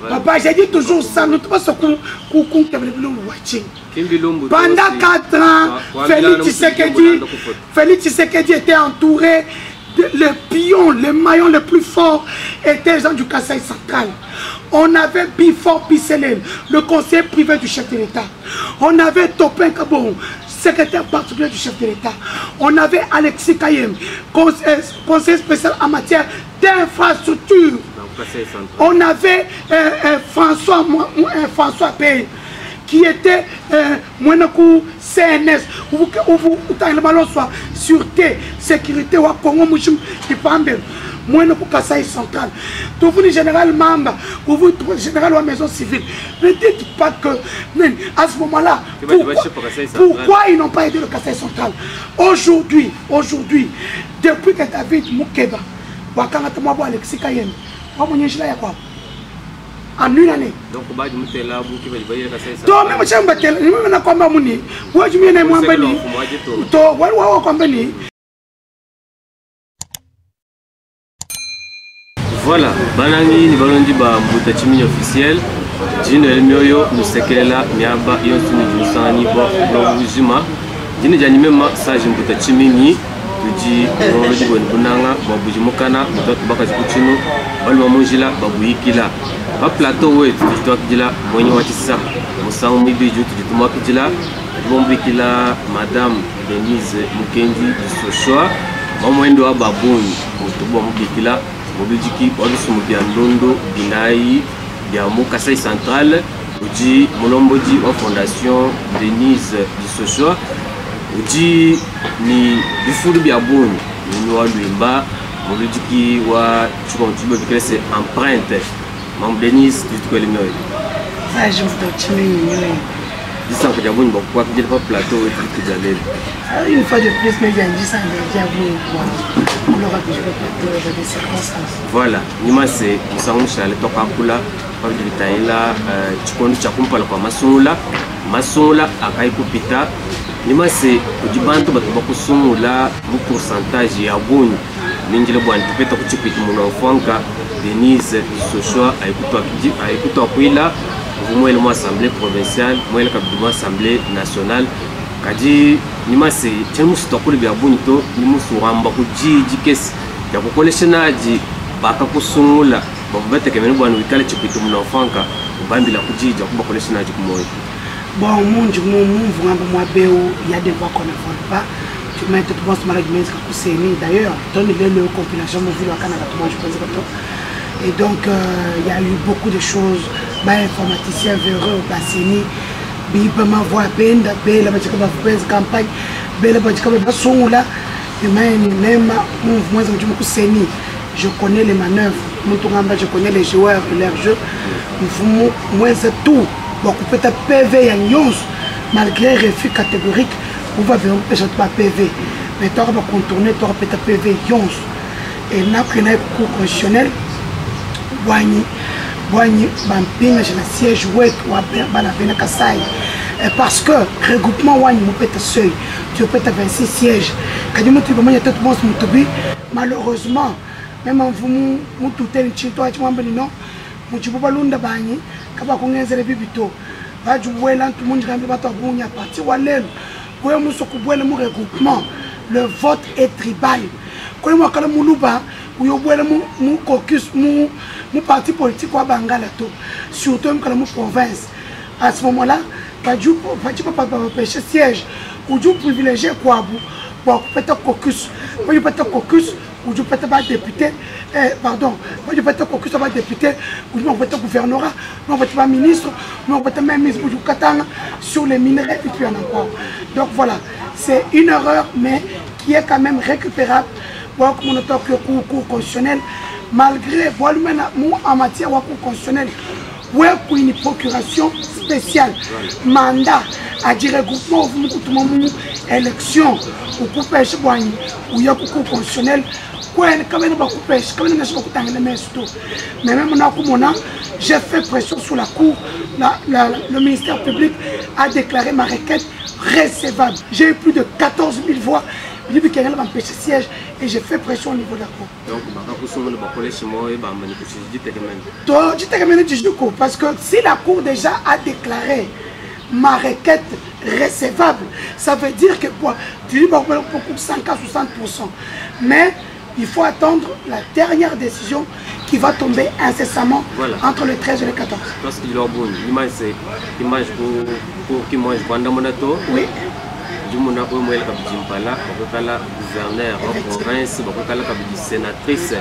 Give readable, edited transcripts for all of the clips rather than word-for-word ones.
Papa, j'ai dit toujours ça, nous ne pouvons pas pendant 4 ans, Félix Tshisekedi était entouré. Les pions, les maillons les plus forts étaient les gens du Kasaï central. On avait Bifor Pisselel, le conseiller privé du chef de l'État. On avait Topin Kabon, secrétaire particulier du chef de l'État. On avait Alexis Kayem, conseiller spécial en matière d'infrastructure. On avait François Pay, qui était CNS, où le ballon soit sûreté, sécurité, ou Congo Mouchim, qui pambel. Moi, je suis central. Tout le général Mamba, ou vous, général de la maison civile, ne dites pas que, à ce moment-là, pourquoi ils n'ont pas aidé le Kasaï central? Aujourd'hui, depuis que David Moukeba, Wakangata Alexis Kayem, en une année. Donc, voilà, Banangi, ni balondi ba mbuta chimini officiel. Jino elmioyo nusekela miaba yonsuni jusani bo blogujima. Jino janime ma saji mbuta chimini tuji ngolodi bonbunanga babujimukana mutoto bakazi kuchinu balwa monjila babuyikila. Ba plateau we tutwa kidila mwenye watisa musangu mibiju tujituma kidila bombikila madame Denise Mukendi Sochoa mamwendo wa babuni mutubo mubikila Mobijiki, Walusumu Biandondo, Binaï, Biamou, Kasaï Central, Uji, Molomboji, wa Fondation Denise Sochoa, Uji, ni Bifuru Biabouni, Ninoa Luimba, Mobijiki, wa Chukontubo, c'est empreinte, Mam Denise, du tout le mieux. Ça, je vous donne Disant que Diabouni, pourquoi qu'il n'y a pas plateau et tout d'aller. Une fois de plus, mais il y a 10 ans de Diabouni. Voilà, Nima c'est Musamusha le Tokakula, Pavitaila, Chikondi Chakumpala kwa Masula, Akaikupita. Nima c'est Ujibanto Batubakusumula, le pourcentage ya Boni, Ninjile Bwan, Peta Kuchipit Munafonka, Denise Sochoa, Aikuto Aquila, moi le assemblée provinciale, moi le cabinet assemblée nationale. Kadi Nima se chemusi tokuli bya bunito nimusu ramba kuji jikesi ya kukoleshana ji baka kusungula babete kemene bwana wikale chipitu munafanka ubambila kujija kuba koleshana ji kumoyo. Bon munji mumvu ngamba mwabeu ya des voix qu'on ne vole pas. Tu mets tout bon management ka kuseni d'ailleurs donne le compilation mon ville wakana tout moi je pense que et donc il y a eu beaucoup de choses ba informaticien véreux baseni Biba ma voix benda bela ba chikaba presse campagne bela ba chikaba ba songula et même mouvement de kuseni je connais les manœuvres mutungamba je connais les joueurs et leur jeu moi c'est tout bon peut-être PV ya nyons malgré refus catégorique on va bien peut-être pas PV mais tu vas contourner tu peut-être PV nyons et n'a que na cour constitutionnel Boigny Bampinga, j'ai la siège ouest ou à Balabena Kassai. Parce que regroupement Wani m'a pété seuil, tu peux être 26 sièges. Quand tu me dis que tout le monde malheureusement, même en vous, vous tout est chito, tu m'as dit non, tu peux pas l'unda bagni, kaba kongenze le bibito. Va jouer là, tout le monde va pas t'abonner à partir ou à l'aile. Pour nous se couper le regroupement, le vote est tribal. Quand moi quand le moulouba, ou yo boire mon caucus, mon parti politique ou à Bangala surtout quand la province. À ce moment-là, pas du pas pêcher siège ou du privilégié quoi pour peut-être caucus, peut-être caucus ou du peut-être pas député, pardon, peut-être caucus pas député ou non peut-être gouvernorat, non peut-être pas ministre, non peut-être même ministre du Katanga sur les minerais et puis encore. Donc voilà, c'est une erreur mais qui est quand même récupérable. Pour que mon cours constitutionnel, malgré en matière de cours constitutionnel, pour une procuration spéciale, mandat à dire regroupement ou élection ou pour pêcher ou il y a cours constitutionnel, quand même pêche, quand même mais même j'ai fait pression sur la cour, le ministère public a déclaré ma requête recevable. J'ai eu plus de 14 000 voix. Il dit qu'il va empêcher siège et j'ai fait pression au niveau de la cour. Donc, parce que si la cour déjà a déclaré ma requête recevable, ça veut dire que quoi, tu dis pour 100 à 60%. Mais il faut attendre la dernière décision qui va tomber incessamment entre le 13 et le 14. Parce qu'il y a une image pour qui mange oui. Du monde a au moins la gouverneur en province, la sénatrice.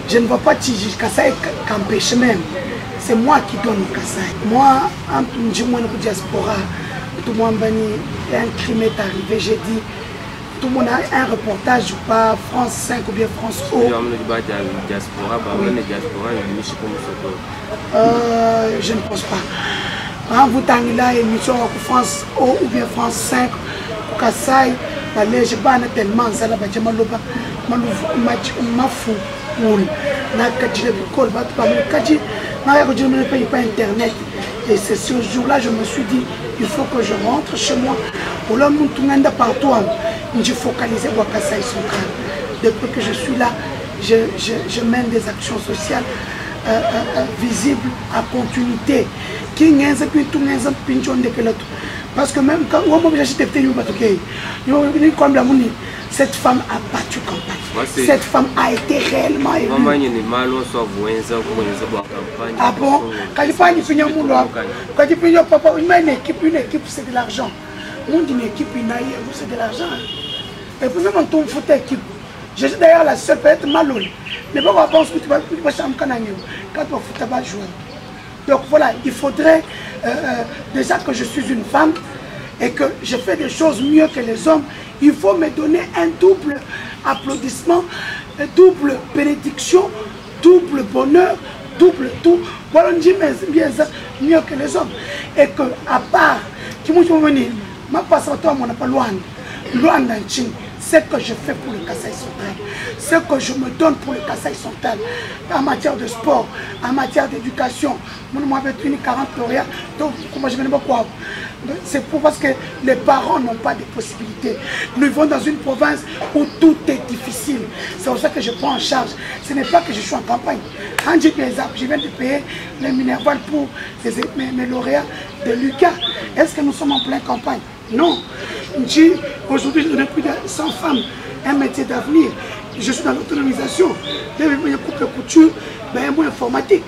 Je ne vois pas Tiji Kassai qu'empêche même. C'est moi qui donne Kassai. Moi, en diaspora, tout le monde un crime est arrivé, j'ai dit. Tout le monde a un reportage ou pas France 5 ou bien France O. Je ne pense pas. Quand vous avez là émission France O ou bien France 5, Kassai, je pas tellement ça là, je ne pas internet. Et c'est ce jour-là je me suis dit il faut que je rentre chez moi. Pour l'homme tout le monde partout, je focalise sur Kassai Central. Depuis que je suis là, je mène des actions sociales visibles à continuité. Parce que même quand cette femme a battu campagne. Cette femme a été réellement élue. Ah bon? Quand il parle de papa, une équipe c'est de l'argent. Une équipe c'est de l'argent. Et puis même quand on fout équipe, je suis d'ailleurs la seule peut-être malhonnête. Mais bon, on pense que tu vas quand on fout pas jouer. Donc voilà, il faudrait déjà que je suis une femme et que je fais des choses mieux que les hommes. Il faut me donner un double applaudissement, double bénédiction, double bonheur, double tout. Voilà, on dit bien ça, mieux que les hommes. Et que, à part, qui m'a venir, ma passeport, on n'a pas loin d'un ching. Ce que je fais pour le Kassai Central, ce que je me donne pour le Kassai Central, en matière de sport, en matière d'éducation, moi j'ai eu 40 lauréats, donc comment je ne sais pas quoi. C'est parce que les parents n'ont pas de possibilités. Nous vivons dans une province où tout est difficile. C'est pour ça que je prends en charge. Ce n'est pas que je suis en campagne. Quand j'ai des apps, je viens de payer les Minerval pour mes lauréats de Lucas. Est-ce que nous sommes en pleine campagne? Non. Aujourd'hui, je donne plus de 100 femmes un métier d'avenir. Je suis dans l'autonomisation. J'ai une coupe de couture, un mot informatique.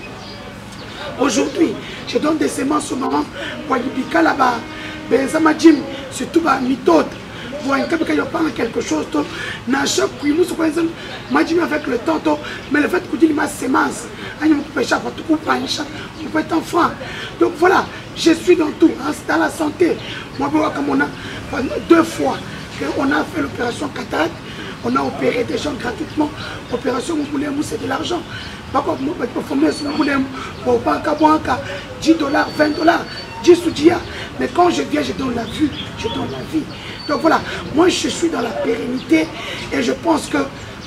Aujourd'hui, je donne des semences au moment pour Yibika là-bas. Jim, surtout à méthode. Pour un cas que je parle quelque chose, dans chaque coup, nous sommes avec le temps, mais le fait que tu dis ma semence, on peut être enfant. Donc voilà, je suis dans tout, dans la santé. Moi, comme on a 2 fois qu'on a fait l'opération cataracte, on a opéré des gens gratuitement. Opération Moumoulem, c'est de l'argent. Par contre, nous pouvons faire Moumoulem pour 10 $, 20 $, 10 ou 10. Mais quand je viens, je donne la vue, je donne la vie. Donc voilà, moi je suis dans la pérennité et je pense que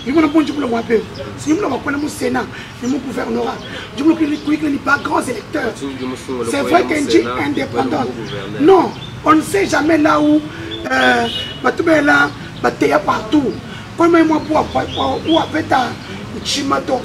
si nous avons le Sénat, le gouvernorat, nous avons les grands électeurs. C'est vrai qu'un dit indépendant. Non, on ne sait jamais là où partout. Comme moi, où avec ta chimato.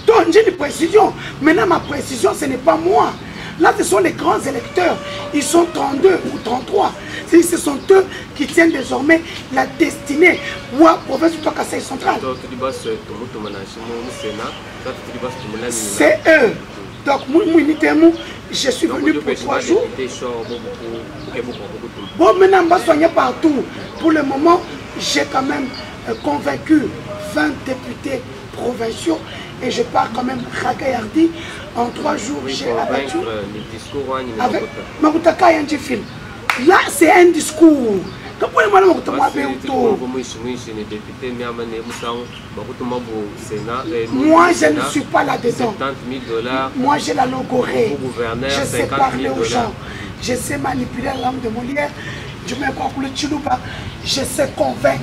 Donc, j'ai une précision. Maintenant, ma précision, ce n'est pas moi. Là, ce sont les grands électeurs. Ils sont 32 ou 33. Ce sont eux qui tiennent désormais la destinée. Moi, province du Kassai Central. C'est eux. Donc, je suis venu pour 3 jours. Bon, maintenant, on va soigner partout. Pour le moment, j'ai quand même convaincu 20 députés provinciaux et je pars quand même Ragayardi. En 3 jours, j'ai abattu. Avec Marutaka et un film. Là, c'est un discours. Moi, je ne suis pas là-dedans. Moi, j'ai la logorée. Je sais parler aux gens. Je sais manipuler la langue de Molière. Je sais convaincre.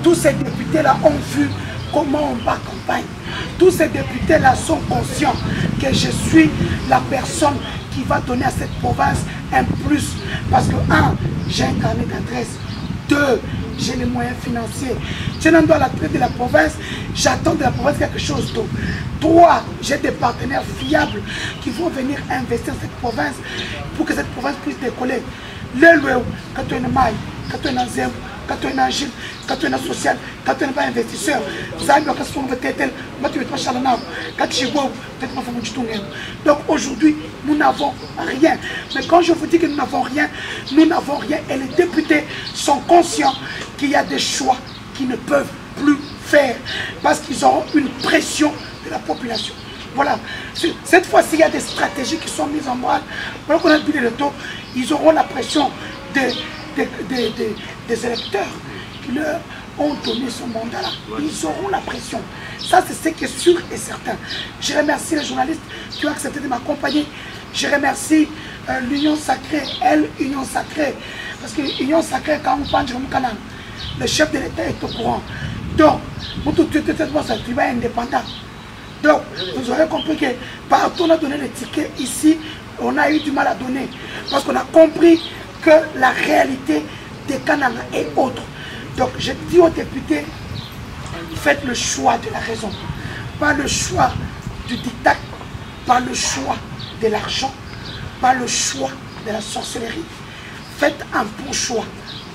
Tous ces députés-là ont vu comment on bat campagne. Tous ces députés-là sont conscients que je suis la personne qui va donner à cette province un plus. Parce que, 1, j'ai un carnet d'adresse. 2, j'ai les moyens financiers. Je n'en dois la traite de la province, j'attends de la province quelque chose d'autre. 3, j'ai des partenaires fiables qui vont venir investir dans cette province pour que cette province puisse décoller. Quand tu es un maille, quand tu es un zéro, quand tu es un agile, quand tu es un social, quand tu es un investisseur, donc aujourd'hui, nous n'avons rien. Mais quand je vous dis que nous n'avons rien, nous n'avons rien. Et les députés sont conscients qu'il y a des choix qu'ils ne peuvent plus faire parce qu'ils auront une pression de la population. Voilà. Cette fois-ci, il y a des stratégies qui sont mises en branle. Pendant qu'on a dit le taux, ils auront la pression des électeurs qui leur ont donné ce mandat-là. Ils auront la pression. Ça, c'est ce qui est sûr et certain. Je remercie les journalistes qui ont accepté de m'accompagner. Je remercie l'Union Sacrée, Union Sacrée. Parce que l'Union Sacrée, quand on parle de mon canal, le chef de l'État est au courant. Donc, tu vas indépendant. Donc, vous aurez compris que partout on a donné les tickets, ici, on a eu du mal à donner. Parce qu'on a compris que la réalité des Kananga est autre. Donc, je dis aux députés, faites le choix de la raison. Pas le choix du diktat, pas le choix de l'argent, pas le choix de la sorcellerie. Faites un bon choix.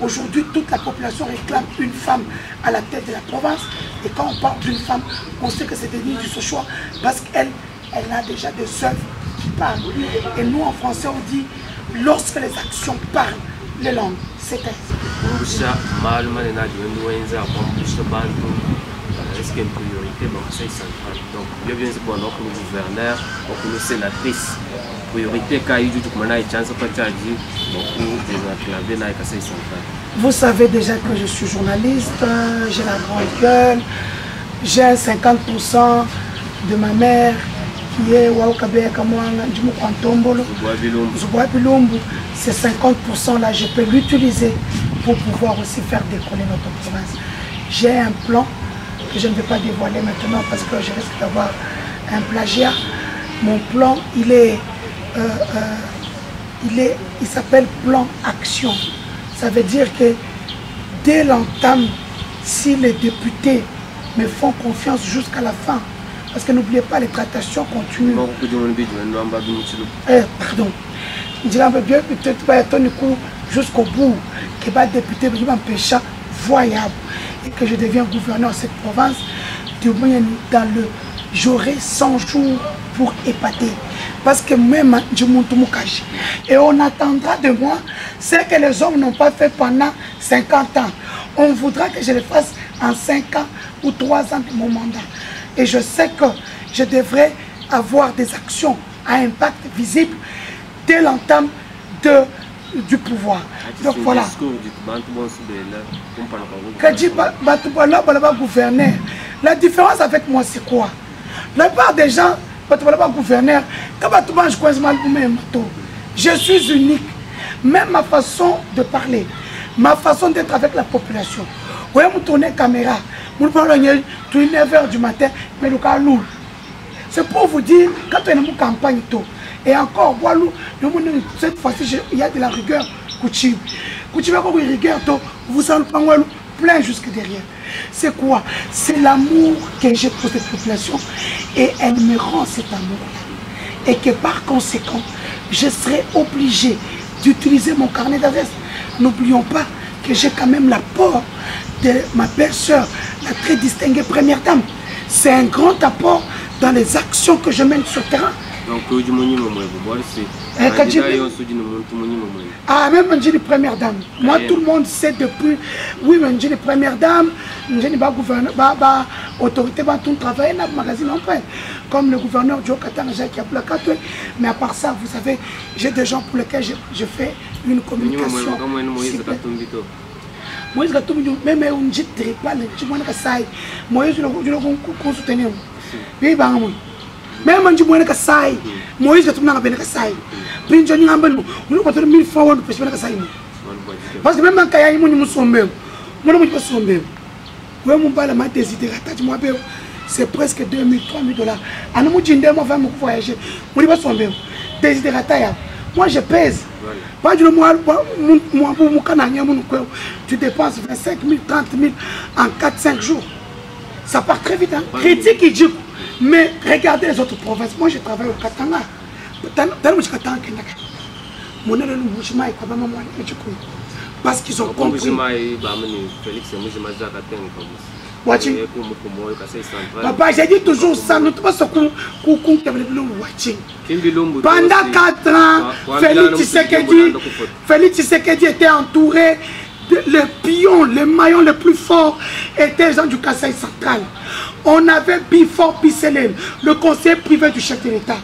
Aujourd'hui, toute la population réclame une femme à la tête de la province. Et quand on parle d'une femme, on sait que c'est digne de ce choix parce qu'elle a déjà des œuvres qui parlent. Et nous, en français, on dit, lorsque les actions parlent, les langues s'éteignent. Est-ce qu'il y a une priorité dans le Conseil central? Donc, il y a bien sûr pour le gouverneur, pour le sénatrice. Priorité, quand il y a une chance de faire beaucoup des dans le Conseil central. Vous savez déjà que je suis journaliste, j'ai la grande gueule, j'ai 50% de ma mère qui est Waukabe Kamwanga, ces 50% là, je peux l'utiliser pour pouvoir aussi faire décoller notre province. J'ai un plan que je ne vais pas dévoiler maintenant parce que je risque d'avoir un plagiat. Mon plan, il s'appelle plan action. Ça veut dire que dès l'entame, si les députés me font confiance jusqu'à la fin, parce que n'oubliez pas, les tractations continuent. Pardon. Je dirais peut-être pas jusqu'au bout, que les députés vont m'empêcher voyable et que je deviens gouverneur de cette province. J'aurai 100 jours pour épater. Parce que même je monte mon cache. Et on attendra de moi ce que les hommes n'ont pas fait pendant 50 ans. On voudra que je le fasse en 5 ans ou 3 ans de mon mandat. Et je sais que je devrais avoir des actions à impact visible dès l'entame du pouvoir. Donc voilà. La différence avec moi, c'est quoi? La plupart des gens, gouverneur, je suis unique. Même ma façon de parler, ma façon d'être avec la population. Vous voyez, je tourne caméra, je parle à 9h du matin, mais le cas lourd. C'est pour vous dire, quand on est en campagne, et encore, cette fois-ci, il y a de la rigueur. Coutume, rigueur, vous en parlez plein jusque derrière. C'est quoi? C'est l'amour que j'ai pour cette population et elle me rend cet amour-là. Et que par conséquent, je serai obligé d'utiliser mon carnet d'adresse. N'oublions pas que j'ai quand même l'apport de ma belle-sœur, la très distinguée première dame. C'est un grand apport dans les actions que je mène sur le terrain. Donc, ah, même je dis première dame. Moi, tout le monde sait depuis. Oui, mais je dis première dame, je dis gouverneur, autorité, tout travail dans le magazine en prenne. Comme le gouverneur Joe Katanga qui a placé. Mais à part ça, vous savez, j'ai des gens pour lesquels je fais une communication. Moi, je même un jet tripal, je vois que ça y moi, je le soutenir. Oui, même si je suis saï, moi je suis saï. Puis je suis 1000 francs pour saï. Parce que même quand il y a des gens qui sont Ouais, mon bal m'a désidérata, moi, c'est presque 2000, 3000 $. À nous, je moi, voyager. Désidérata, moi, je pèse. Pas du moi, tu dépenses 25 000, 30 000 en 4-5 jours. Ça part très vite. Hein? Critique, il dit. Mais regardez les autres provinces. Moi, je travaille au Katanga. Parce qu'ils ont compris. Papa, j'ai dit toujours ça. Nous pas ce qu'on watching. Pendant 4 ans, Félix Tshisekedi était entouré. Les pions, les maillons les plus forts étaient les gens du Kasaï central. On avait Bifor Bisselel, le conseiller privé du chef de l'État.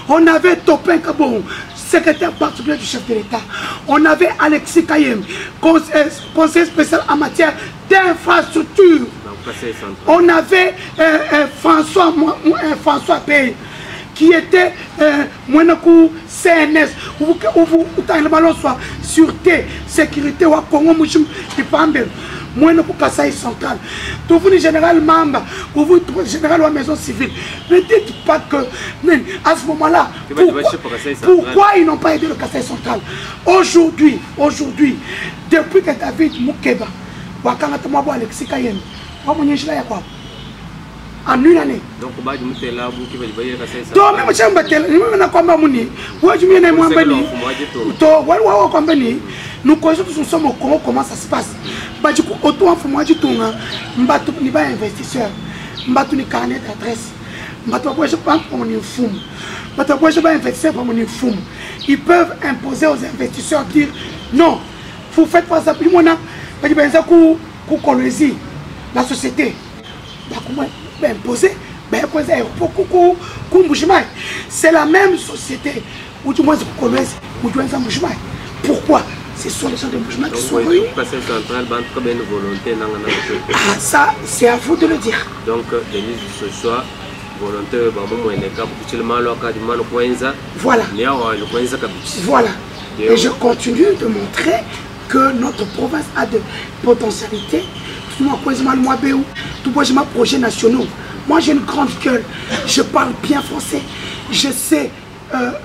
On avait Topin Kabon, secrétaire particulier du chef de l'État. On avait Alexis Kayem, conseiller spécial en matière d'infrastructure. On avait François Pay, qui était CNS, où le ballon soit sûreté, sécurité, ou Congo Mouchim, qui pambel. Moi, je suis central. Tout le général Mamba, ou vous, général de la maison civile, ne dites pas que, à ce moment-là, pourquoi ils n'ont pas aidé le Kasaï central? Aujourd'hui, depuis que David Moukeba, Alexis Kayem, en une année. Donc, même si nous sommes au Congo, comment ça se passe? Investisseurs, carnet d'adresse, ils peuvent imposer aux investisseurs, dire non, vous faites pas ça, la société. Imposé, c'est la même société où tu pourquoi? Ce sont les gens de Mouchima qui sont réunis. Ça, c'est à vous de le dire. Donc, Denise Sochoa, volontaire, voilà. Voilà. Et je continue de montrer que notre province a de potentialités. Tout projet nationaux. Moi j'ai une grande gueule, je parle bien français, je sais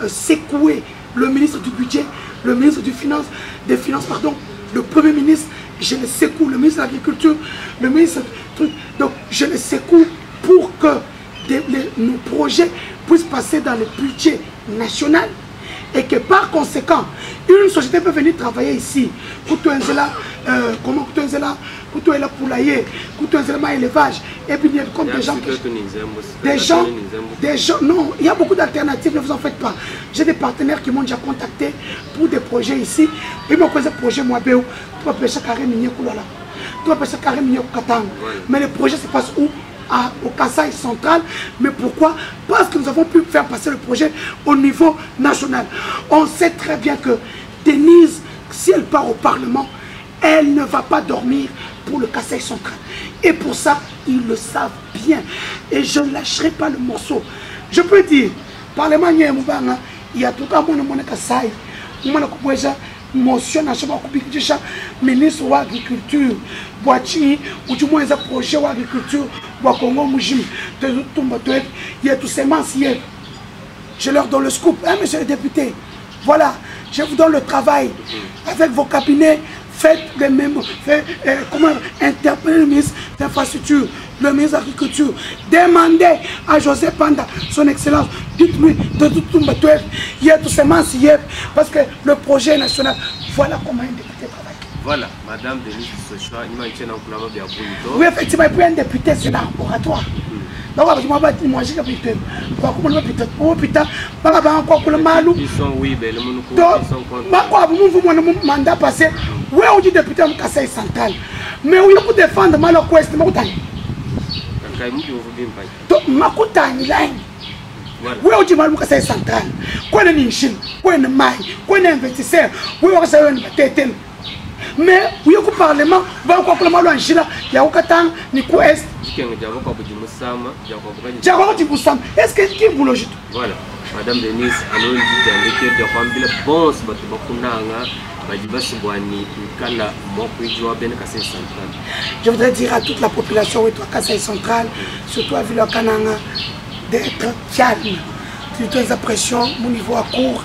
secouer le ministre du budget, le ministre des finances, le premier ministre, je le secoue, le ministre de l'agriculture, le ministre du truc. Donc je le secoue pour que nos projets puissent passer dans le budget national. Et que par conséquent, une société peut venir travailler ici. Comment poulailler, élevage. Et puis il y a comme des gens, non, il y a beaucoup d'alternatives, ne vous en faites pas. J'ai des partenaires qui m'ont déjà contacté pour des projets ici. Puis moi, ce projet, moi, tu vas pêcher carré minier Koulala. Tu vas pêcher carré minier Katang. Mais le projet se passe où? Au Kasaï central. Mais pourquoi? Parce que nous avons pu faire passer le projet au niveau national. On sait très bien que Denise, si elle part au Parlement, elle ne va pas dormir pour le Kasaï central. Et pour ça, ils le savent bien. Et je ne lâcherai pas le morceau. Je peux dire, Parlement, il y a tout le monde qui Kasaï. Motion nationale ministre de l'agriculture, Boachi, ou du moins un projet d'agriculture, Congo Moujim, il y a tous ces semenciers. Je leur donne le scoop, hein, monsieur le député. Voilà, je vous donne le travail avec vos cabinets. Faites les mêmes, comment interpeller le ministre de l'Infrastructure, le ministre de l'Agriculture. Demandez à José Panda, son excellence, dites-lui de tout il y a tous ces semenciers parce que le projet national, voilà comment un député travaille. Voilà, Madame Denise Sochoa, oui, effectivement, il y a un député sur un laboratoire. Donc, je vais vous dire, ils sont oui, mais le mandat passé, oui, on dit député de Kasaï central. Mais où il faut défendre mal au Ouest, oui, on dit mal au Kasaï central. Quoi de Ninchil, quoi de Maï, quoi d'investisseur, oui, on va faire mais oui, au Parlement, va encore le mal en Chila, il y a aucun temps, ni quoi est. Est-ce que qui vous logique? Voilà, Madame Denise, allons dit bon, Je voudrais dire à toute la population de Kasai Central, surtout à Villa-Kananga, d'être calme. Tu as des impressions, mon niveau à court,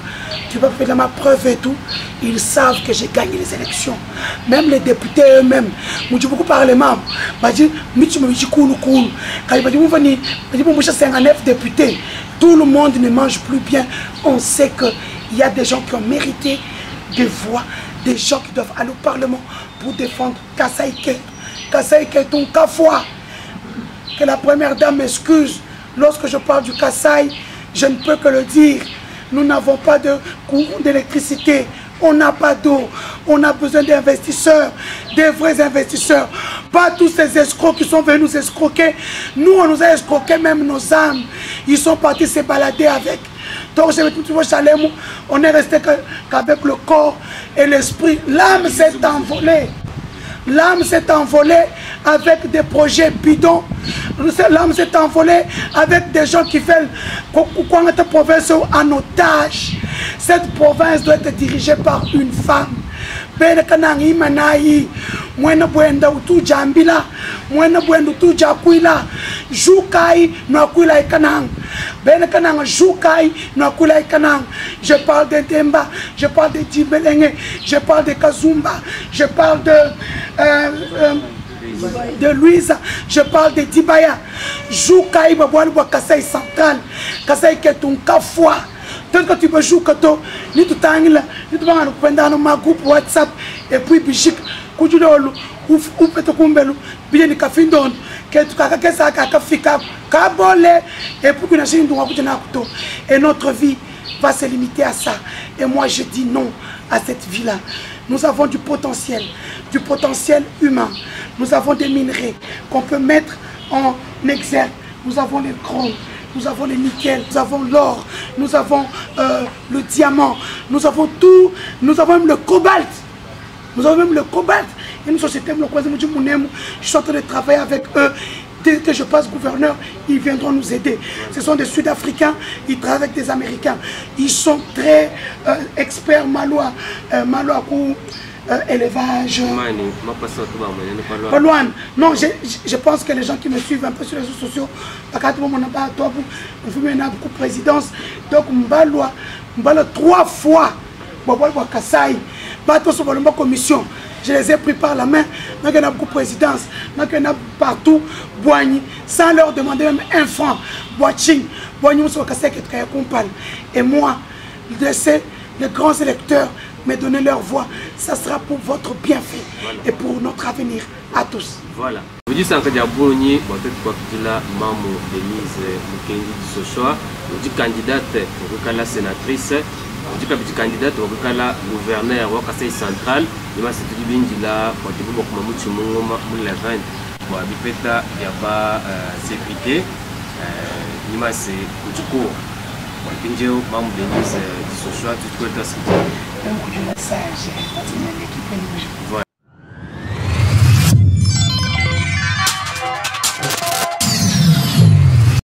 tu peux faire ma preuve et tout. Ils savent que j'ai gagné les élections. Même les députés eux-mêmes, je dis beaucoup par les membres. Je dis, quand ils disent 59 députés, tout le monde ne mange plus bien. On sait qu'il y a des gens qui ont mérité des voix, des gens qui doivent aller au Parlement pour défendre Kasai Keto. Kasai Keto, Kafwa. Que la première dame m'excuse lorsque je parle du Kasai. Je ne peux que le dire, nous n'avons pas de courant d'électricité, on n'a pas d'eau, on a besoin d'investisseurs, des vrais investisseurs, pas tous ces escrocs qui sont venus nous escroquer. Nous, on nous a escroqué même nos âmes, ils sont partis se balader avec. Donc, on est resté qu'avec le corps et l'esprit. L'âme s'est envolée. L'âme s'est envolée avec des projets bidons. L'âme s'est envolée avec des gens qui veulent cette province en otage. Cette province doit être dirigée par une femme. Mwena bwenda utuja ambila, mwena bwenda utuja kuila, jukai no kuila ikanang. Ben kanang jukai no kuila ikanang. Je parle de Demba, je parle de Dibelenge, je parle de Kazumba, je parle de Louisa, je parle de Dibaya. Jukai babwal wa Kasai Central, Kasai Keto Kafwa. Tant que tu peux jouer que toi, ni tout temps là, ni tout le monde dans ma groupe WhatsApp et puis bichic, kujulolo, ou peut-être kumbelo, bien ni kafindon, que tu as ça kafika, kabole et puis que nous achètons donc à couteau. Et notre vie va se limiter à ça. Et moi je dis non à cette vie-là. Nous avons du potentiel humain. Nous avons des minerais qu'on peut mettre en exergue. Nous avons les chrome. Nous avons le nickel, nous avons l'or, nous avons le diamant, nous avons tout, nous avons même le cobalt. Nous avons même le cobalt. Et une société, je suis en train de travailler avec eux. Dès que je passe gouverneur, ils viendront nous aider. Ce sont des Sud-Africains, ils travaillent avec des Américains. Ils sont très experts malois, élevage. Non, je pense que les gens qui me suivent un peu sur les réseaux sociaux, on fait beaucoup de présidence. Donc, on va 3 fois. Kasai, commission. Je les ai pris par la main. Donc, il y a beaucoup de présidence. Donc, il y en a partout. Sans leur demander même un franc. Et moi, les grands électeurs me donner leur voix, ça sera pour votre bienfait et pour notre avenir à tous. Voilà. Vous dites que Diaboni, peut-être que la maman Denise Mukendi du Sochoa, vous dites candidate pour la sénatrice, vous dites que candidate pour la gouverneur au Kasai Central, il m'a dit que vous là, pour que vous m'avez dit la vente, pour habiter, il n'y a pas sécurité, il m'a dit que vous Pinjeu, maman Denise du Sochoa, tu peux t'assurer. Donc, je le sais, j'ai l'équipe.